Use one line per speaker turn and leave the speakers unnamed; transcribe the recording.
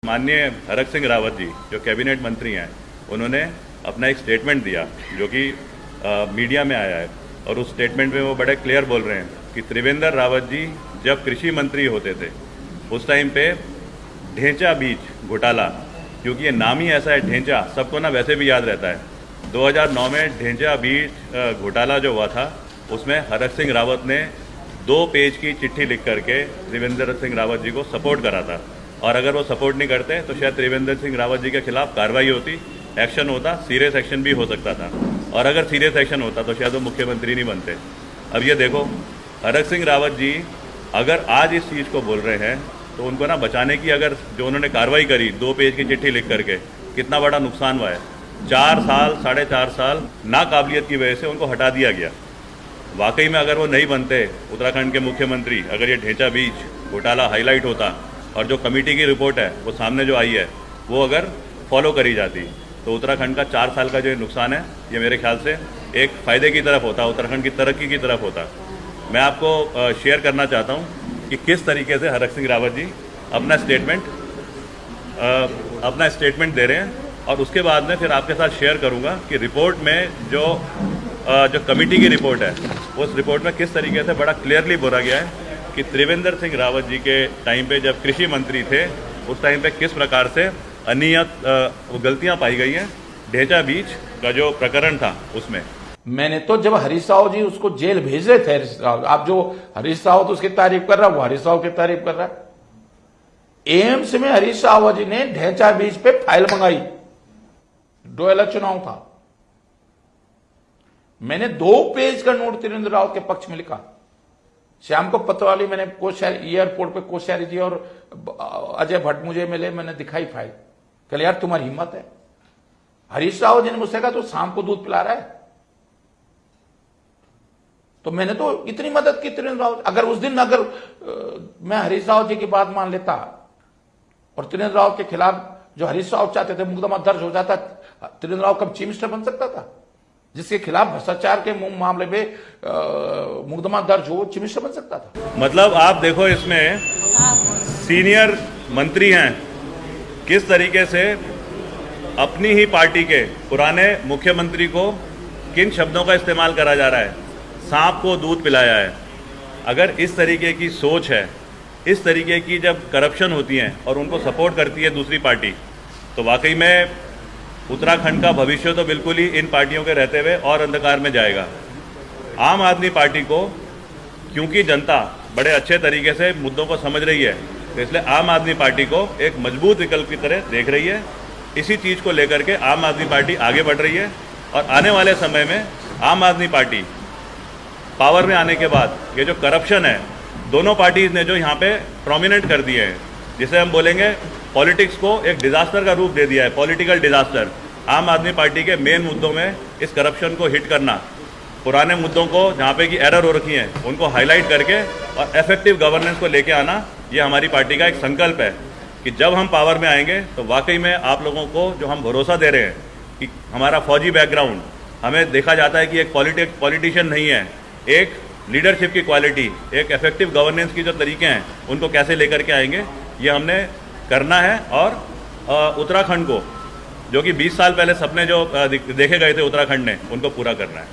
माननीय हरक सिंह रावत जी जो कैबिनेट मंत्री हैं, उन्होंने अपना एक स्टेटमेंट दिया जो कि मीडिया में आया है, और उस स्टेटमेंट में वो बड़े क्लियर बोल रहे हैं कि त्रिवेंद्र रावत जी जब कृषि मंत्री होते थे उस टाइम पे ढेंचा बीज घोटाला, क्योंकि ये नाम ही ऐसा है ढेंचा, सबको ना वैसे भी याद रहता है। 2009 में ढेंचा बीज घोटाला जो हुआ था उसमें हरक सिंह रावत ने 2 पेज की चिट्ठी लिख करके त्रिवेंद्र सिंह रावत जी को सपोर्ट करा था, और अगर वो सपोर्ट नहीं करते तो शायद त्रिवेंद्र सिंह रावत जी के खिलाफ कार्रवाई होती, एक्शन होता, सीरियस एक्शन भी हो सकता था, और अगर सीरियस एक्शन होता तो शायद वो मुख्यमंत्री नहीं बनते। अब ये देखो, हरक सिंह रावत जी अगर आज इस चीज़ को बोल रहे हैं तो उनको ना बचाने की, अगर जो उन्होंने कार्रवाई करी 2 पेज की चिट्ठी लिख करके, कितना बड़ा नुकसान हुआ है। 4 साल 4.5 साल नाकाबिलियत की वजह से उनको हटा दिया गया। वाकई में अगर वो नहीं बनते उत्तराखंड के मुख्यमंत्री, अगर ये ढेंचा बीज घोटाला हाईलाइट होता और जो कमेटी की रिपोर्ट है वो सामने जो आई है वो अगर फॉलो करी जाती, तो उत्तराखंड का 4 साल का जो नुकसान है ये मेरे ख्याल से एक फ़ायदे की तरफ होता, उत्तराखंड की तरक्की की तरफ होता। मैं आपको शेयर करना चाहता हूँ कि किस तरीके से हरक सिंह रावत जी अपना स्टेटमेंट दे रहे हैं, और उसके बाद में फिर आपके साथ शेयर करूँगा कि रिपोर्ट में जो कमेटी की रिपोर्ट है उस रिपोर्ट में किस तरीके से बड़ा क्लियरली बोला गया है कि त्रिवेंद्र सिंह रावत जी के टाइम पे जब कृषि मंत्री थे उस टाइम पे किस प्रकार से अनियत गलतियां पाई गई हैं। ढेंचा बीज का जो प्रकरण था उसमें
मैंने तो जब हरीश राव जी उसको जेल भेज रहे थे, हरीश राव, आप जो हरीश रावत उसकी तारीफ कर रहा है वो हरीश राव की तारीफ कर रहा है। एम्स में हरीश रावत जी ने ढेंचा बीज पे फाइल मंगाई, डोयला चुनाव था, मैंने 2 पेज का नोट त्रिवेंद्र रावत के पक्ष में लिखा। श्याम को पतवाली मैंने कोश्यारी एयरपोर्ट पे कोश्यारी जी और अजय भट्ट मुझे मिले, मैंने दिखाई फाइल, कल यार तुम्हारी हिम्मत है। हरीश रावत जी ने मुझसे कहा तो शाम को दूध पिला रहा है, तो मैंने तो इतनी मदद की त्रिवेंद्र रावत। अगर उस दिन मैं हरीश रावत जी की बात मान लेता और त्रिवेंद्र रावत के खिलाफ जो हरीश रावत चाहते थे मुकदमा दर्ज हो जाता, त्रिवेंद्र रावत कब चीफ मिनिस्टर बन सकता था? जिसके खिलाफ भ्रष्टाचार के मामले में मुकदमा दर्ज हो, चीफ मिनिस्टर बन सकता था।
मतलब आप देखो, इसमें सीनियर मंत्री हैं, किस तरीके से अपनी ही पार्टी के पुराने मुख्यमंत्री को किन शब्दों का इस्तेमाल करा जा रहा है, सांप को दूध पिलाया है। अगर इस तरीके की सोच है, इस तरीके की जब करप्शन होती है और उनको सपोर्ट करती है दूसरी पार्टी, तो वाकई में उत्तराखंड का भविष्य तो बिल्कुल ही इन पार्टियों के रहते हुए और अंधकार में जाएगा। आम आदमी पार्टी को, क्योंकि जनता बड़े अच्छे तरीके से मुद्दों को समझ रही है, तो इसलिए आम आदमी पार्टी को एक मजबूत विकल्प की तरह देख रही है। इसी चीज़ को लेकर के आम आदमी पार्टी आगे बढ़ रही है, और आने वाले समय में आम आदमी पार्टी पावर में आने के बाद ये जो करप्शन है, दोनों पार्टीज ने जो यहाँ पे प्रोमिनेंट कर दिए हैं, जिसे हम बोलेंगे पॉलिटिक्स को एक डिजास्टर का रूप दे दिया है, पॉलिटिकल डिजास्टर। आम आदमी पार्टी के मेन मुद्दों में इस करप्शन को हिट करना, पुराने मुद्दों को जहाँ पे कि एरर हो रखी हैं उनको हाईलाइट करके और इफेक्टिव गवर्नेंस को लेके आना, ये हमारी पार्टी का एक संकल्प है कि जब हम पावर में आएंगे तो वाकई में आप लोगों को जो हम भरोसा दे रहे हैं कि हमारा फौजी बैकग्राउंड, हमें देखा जाता है कि एक पॉलिटिशियन नहीं है, एक लीडरशिप की क्वालिटी, एक इफेक्टिव गवर्नेंस की जो तरीके हैं उनको कैसे लेकर के आएंगे, ये हमने करना है। और उत्तराखंड को, जो कि 20 साल पहले सपने जो देखे गए थे उत्तराखंड ने, उनको पूरा करना है।